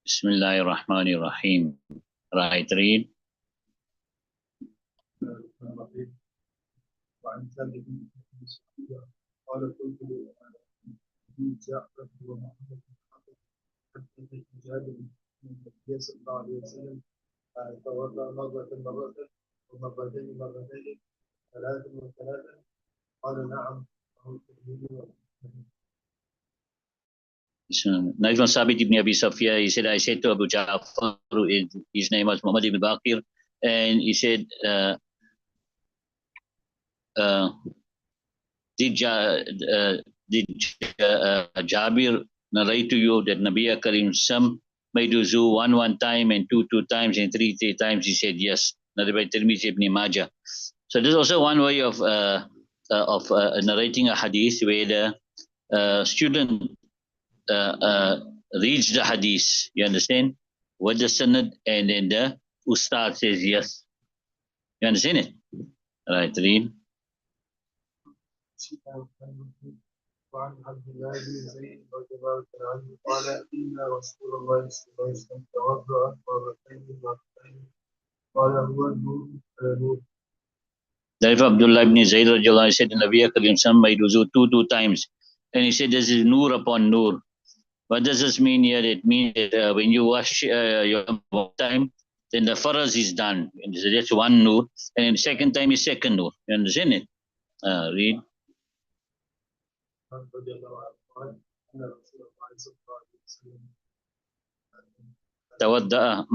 Bismillahirrahmanirrahim. Right, read. وعن ثابت بن مسعود قال قلت لأبي جعفر ومحمد بن حاتم حدثني جابر أن النبي صلى الله عليه وسلم توضأ مرة ومرتين ثلاثا قال نعم. Now from Sabit ibn Abi Safia, he said, I said to Abu Ja'far, his name was Muhammad ibn Baqir, and he said, did Jabir narrate to you that Nabi Karim some made wuzu one time and two times and three times? He said yes. Narrated by Tirmidhi ibn Majah. So this is also one way of narrating a hadith where the student reads the hadith. You understand? With the sanad, and then the ustad says yes. You understand it? Right, read. وعن عبد الله بن زيد رضي الله عنه قال إن رسول الله صلى الله عليه وسلم توضأ مرتين قال هو النور. Therefore, Abdullah ibn Zayd radiallahu anhu said, Nabi Karim some made wuzu two times. And he said, this is nur upon nur. What does this mean here? It means that when you wash your time, then the faraz is done. And so that's one nur. And then second time is second nur. You understand it? Read. Tawadda'a.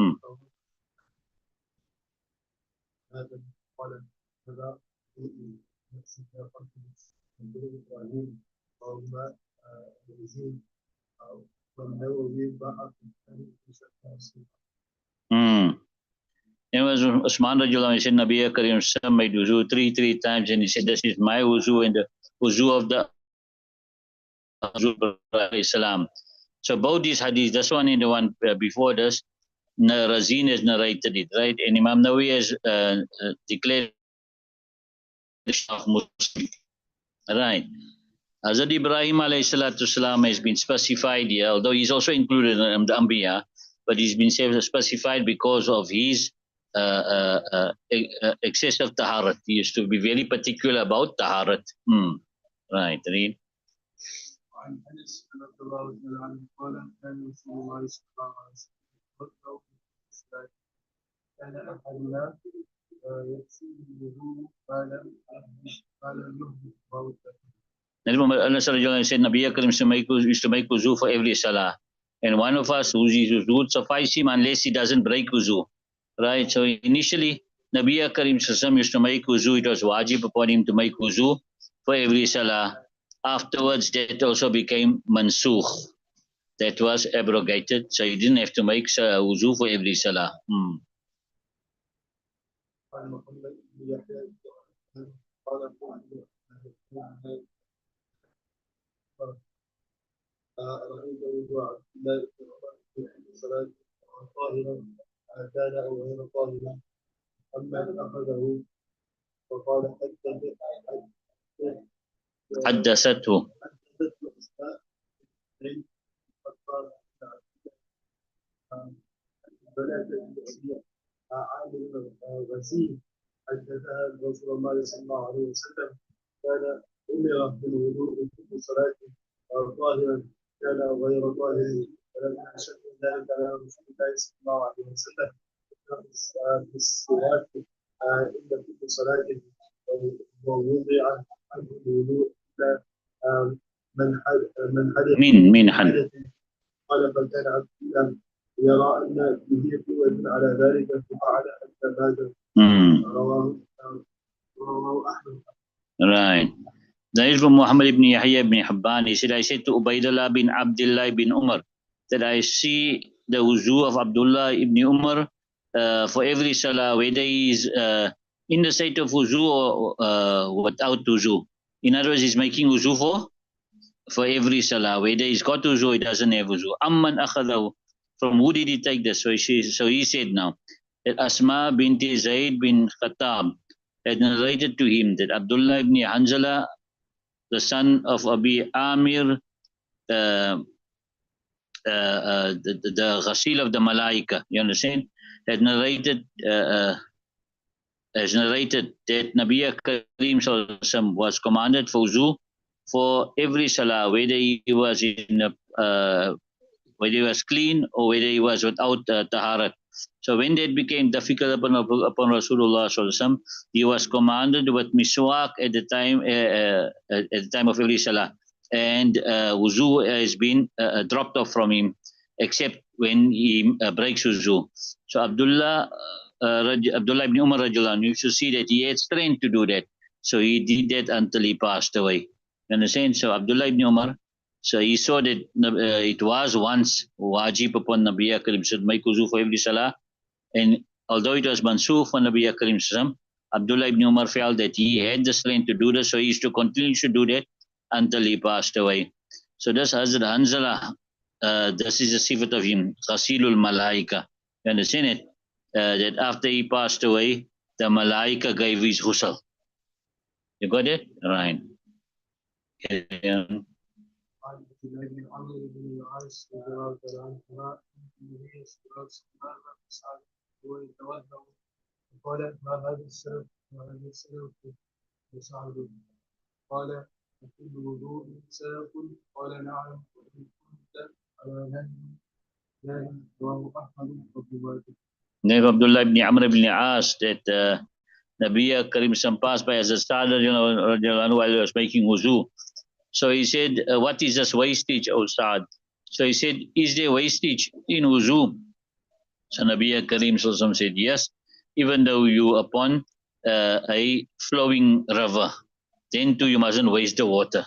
It was Usman radiallahu anhu, he said, Nabi Karim some made wuzu three times, and he said, this is my wuzu and the wuzu of the Islam. So both these hadiths, this one and the one before this, Razin has narrated it, right? And Imam Nawawi has declared of Muslim. Right. Hazrat Ibrahim alayhi salatu salam has been specified here, although he's also included in the Anbiya, but he's been specified because of his excessive taharat. He used to be very particular about taharat. Right, read. وعن أنس رضي الله عنه قال كان رسول الله صلى الله عليه وسلم كان أحدنا يكفي الوضوء ما لم يهدي موته. Allah said, Nabi Karim used to make wuzu for every salah. And one of us whose wuzu would suffice him unless he doesn't break wuzu. Right? So initially, Nabi Karim used to make wuzu. It was wajib upon him to make wuzu for every salah. Afterwards, that also became mansukh. That was abrogated. So he didn't have to make wuzu for every salah. رأيت وضوء عبد الله بن صلاة طاهرا كان أو غير طاهرا أما أخذه فقال حدثته أسماء بنات الأسماء عامل غسيل حدثها رسول الله صلى الله عليه وسلم كان أمر بالوضوء في صلاة طاهرا كان غير طاهر ولم يشد ذلك على رسول الله صلى الله عليه وسلم بالصلاة إلا في صلاة ووضع عنه الوضوء إلا من حدث قال فكان عبد الله يرى أن به قوة على ذلك ففعل حتى مات. رواه أحمد. Right. That is from Muhammad ibn Yahya ibn Hibban. He said, I said to Ubaidullah bin Abdullah ibn Umar that I see the wuzu of Abdullah ibn Umar for every salah, whether he is in the state of wuzu or without wuzu. In other words, he's making wuzu for every salah, whether he's got wuzu or he doesn't have wuzu. Amman akhadahu. From who did he take this? So he said now that Asma binti Zayd bin Khattab had narrated to him that Abdullah ibn Hanzala, the son of Abi Amir, the Ghasil of the Malaika, you understand, has narrated that Nabi Kareem Sallallahu Alaihi Wasallam was commanded for wuzu for every salah, whether he was whether he was clean or whether he was without taharat. So when that became difficult upon Rasulullah Sallallahu Alaihi Wasallam, he was commanded with miswak at the time of every salah, and wuzu has been dropped off from him, except when he breaks wuzu. So Abdullah ibn Umar radiallahu anhu used to see that he had strength to do that, so he did that until he passed away. You understand? So Abdullah ibn Umar, so he saw that it was once wajib upon Nabi Karim said make wuzu for every salah, and although it was mansukh for Nabi Karim Sallam, Abdullah ibn Umar felt that he had the strength to do this, so he used to continue to do that until he passed away. So this Hazrat Hanzala, this is a sifat of him, Ghasilul Malaika. You understand it? That after he passed away, the Malaika gave his ghusl. You got it? Right. Yeah. عن عبد الله بن عمرو بن العاص رضي الله تعالى عنهما أن النبي صلى الله عليه وسلم مر بأصحابه وهو يتوضأ فقال ما هذا السلف ما هذا السلف وصحبه قال أكل الوضوء سلف قال نعم وإن كنت على نهي رواه أحمد وابن ماجه. Name Abdullah ibn Amr ibn As that Nabi Karim Sallam passed by as a starter, while he was making wuzu. So he said, what is this wastage, O Sa'ad? So he said, is there wastage in wuzu? So Nabi Karim Sallam said, yes, even though you upon a flowing river, then too you mustn't waste the water.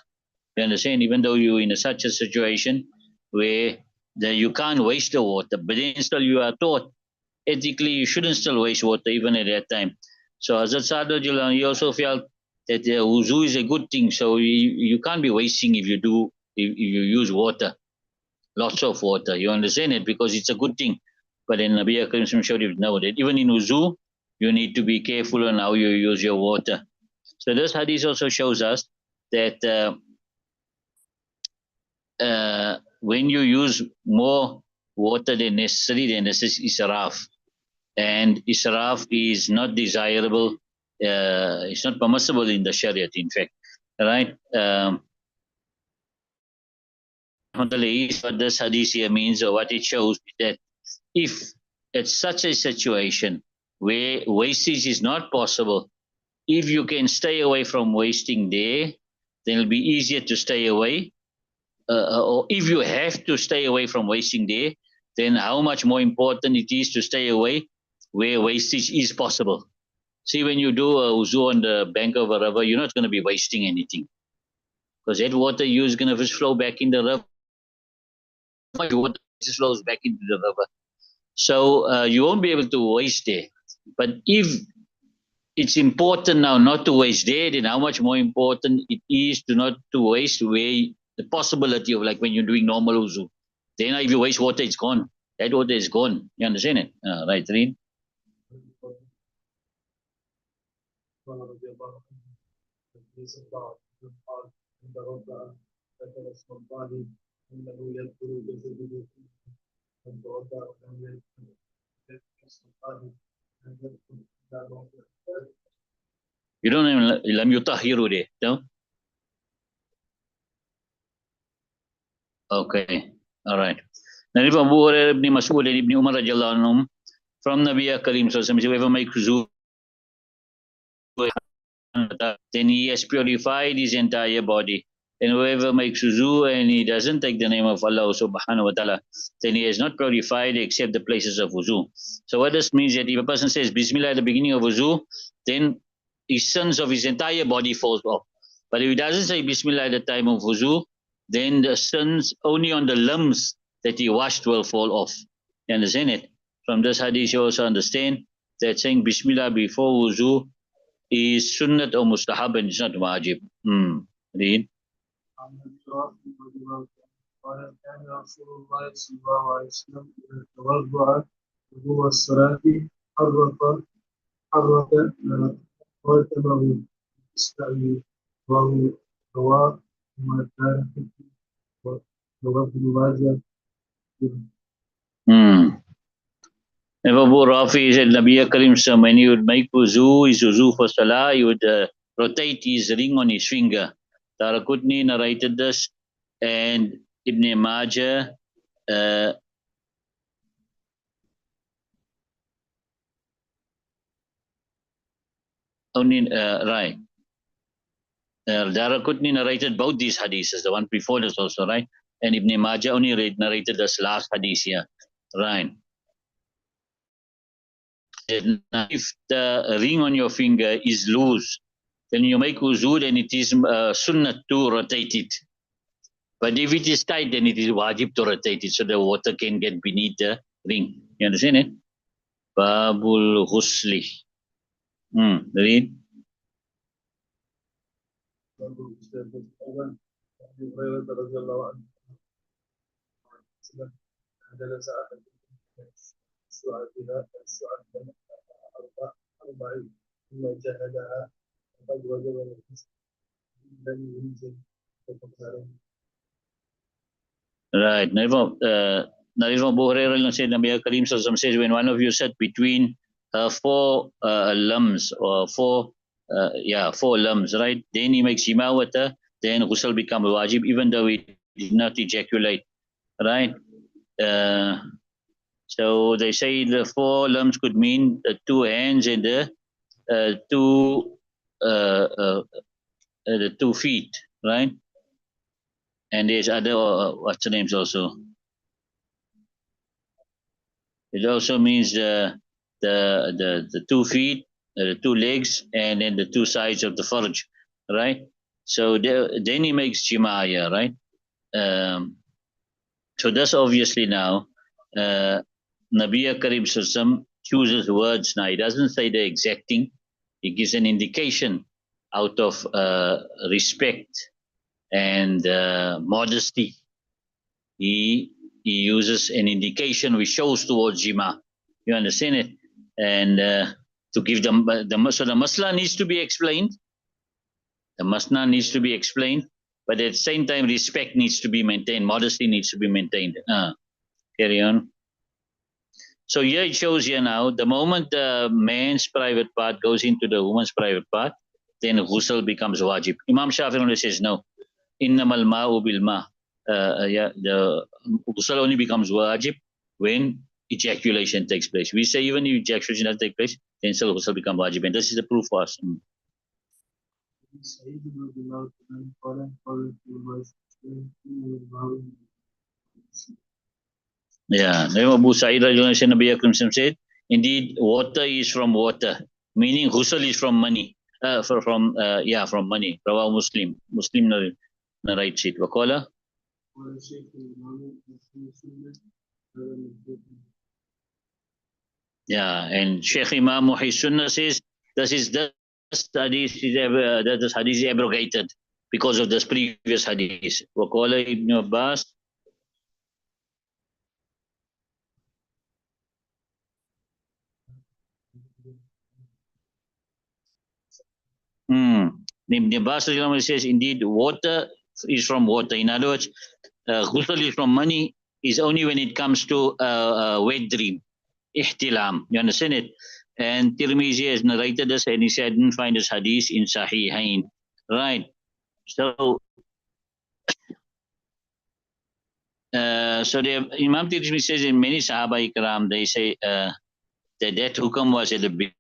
You understand? Even though you're in such a situation where you can't waste the water, but then still you are taught, ethically you shouldn't still waste water even at that time. So Hazrat Sa'ad, he also felt that wuzu is a good thing, so you can't be wasting if you use water, lots of water. You understand it, because it's a good thing. But then Nabi Karim showed you know that even in wuzu you need to be careful on how you use your water. So this hadith also shows us that when you use more water than necessary, then this is israf, and israf is not desirable. It's not permissible in the Shariat, in fact, right? What this hadith here means, or what it shows, is that if it's such a situation where wastage is not possible, if you can stay away from wasting there, then it'll be easier to stay away. Or if you have to stay away from wasting there, then how much more important it is to stay away where wastage is possible. See, when you do a wuzu on the bank of a river, you're not going to be wasting anything, because that water you is going to just flow back in the river. Water just flows back into the river, so you won't be able to waste there. But if it's important now not to waste there, then how much more important it is to not to waste where the possibility of, like when you're doing normal wuzu. Then if you waste water, it's gone. That water is gone. You understand it? Right, Reen? رضي الله عنه في سبعة قال عند ربع ذكر اسم الله انه يذكر جسده من توضا ولم يذكر اسم الله لم يذكر الا موضع. You don't even lam yutahiru there, no? Okay, all right. Now, if Abu Hurairah ibn Mas'ud and ibn Umar radiallahu anhum from Nabi Karim sallallahu alaihi wasallam, whoever makes wuzu, then he has purified his entire body. And whoever makes wuzu and he doesn't take the name of Allah subhanahu wa ta'ala, then he has not purified except the places of wuzu. So what this means, that if a person says Bismillah at the beginning of wuzu, then his sins of his entire body falls off. But if he doesn't say Bismillah at the time of wuzu, then the sins only on the limbs that he washed will fall off. You understand it? From this hadith you also understand that saying Bismillah before wuzu is sunnat or mustahab, and it's not wajib. Read. عن ابي رافع رضي الله عنه قال كان رسول الله صلى الله عليه وسلم اذا توضا وهو الصلاه حرك خاتمه يستعمل وهو رواه ما كان رواه ابن ماجه If Abu Rafi said Nabi Karim, so when he would make wuzu, his wuzu for salah, he would rotate his ring on his finger. Tarakutni narrated this, and Ibn Majah only right. Darakutni narrated both these hadiths, the one before this also, right? And Ibn Majah only narrated this last hadith here, right? If the ring on your finger is loose, then you make wuzu, and it is sunnah to rotate it. But if it is tight, then it is wajib to rotate it so the water can get beneath the ring. You understand it? Babul Ghusli. Read. أبي هريرة رضي الله عنه جلس أحد الشعب أربعين ثم جهدها فقد وجب الغسل لم ينزل فقد Right. Now, Abu Hurairah said, Nabi Karim Sallallahu says, when one of you sat between four lums or four lums, right? Then he makes jima with her, then ghusl becomes wajib, even though he did not ejaculate, right? So they say the four lums could mean the two hands and the two feet, right? And there's other what's the names also. It also means the 2 feet, the 2 legs, and then the 2 sides of the farj, right? So then he makes jimaya, right? So that's obviously now Nabi Karim Sassam chooses words now. He doesn't say the exact thing. He gives an indication out of respect and modesty. He uses an indication which shows towards jima. You understand it? And to give them so the masla needs to be explained. The masna needs to be explained, but at the same time, respect needs to be maintained. Modesty needs to be maintained. Carry on. So here it shows here now, the moment the man's private part goes into the woman's private part, then ghusl becomes wajib. Imam Shafi only says no. Innamal ma'u bil ma. The ghusl only becomes wajib when ejaculation takes place. We say even if ejaculation doesn't take place, then still ghusl becomes wajib, and this is the proof for us. Yeah, Abu Sa'id Nabi Akram said, indeed, water is from water, meaning ghusl is from money. From money. Rawah Muslim. Muslim narrates it. Waqala. Yeah, and Sheikh Imam Muhi Sunnah says this hadith is abrogated because of this previous hadith. Waqala Ibn Abbas. Ibn Abbas says indeed water is from water. In other words, ghusl is from money is only when it comes to wet dream, ihtilam. You understand it? And Tirmizi has narrated this, and he said, I didn't find this hadith in Sahihain. Right. So the Imam Tirmizi says in many Sahaba Ikram, they say that hukam was at the beginning.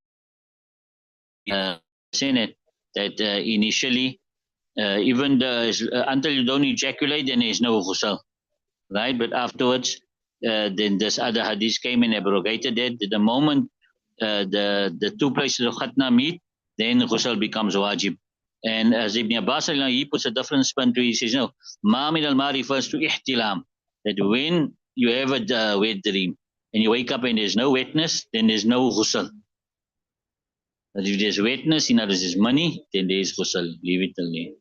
Seen it that initially, even until you don't ejaculate, then there is no ghusl, right? But afterwards, then this other hadith came and abrogated that. The moment the two places of khatna meet, then ghusl becomes wajib. And as Ibn Abbas, he puts a different spin to it. He says, no, ma min al-ma refers to ihtilam, that when you have a wet dream and you wake up and there's no wetness, then there's no ghusl. But if there's wetness, in other words, there's money, then there is ghusl. Leave it alone.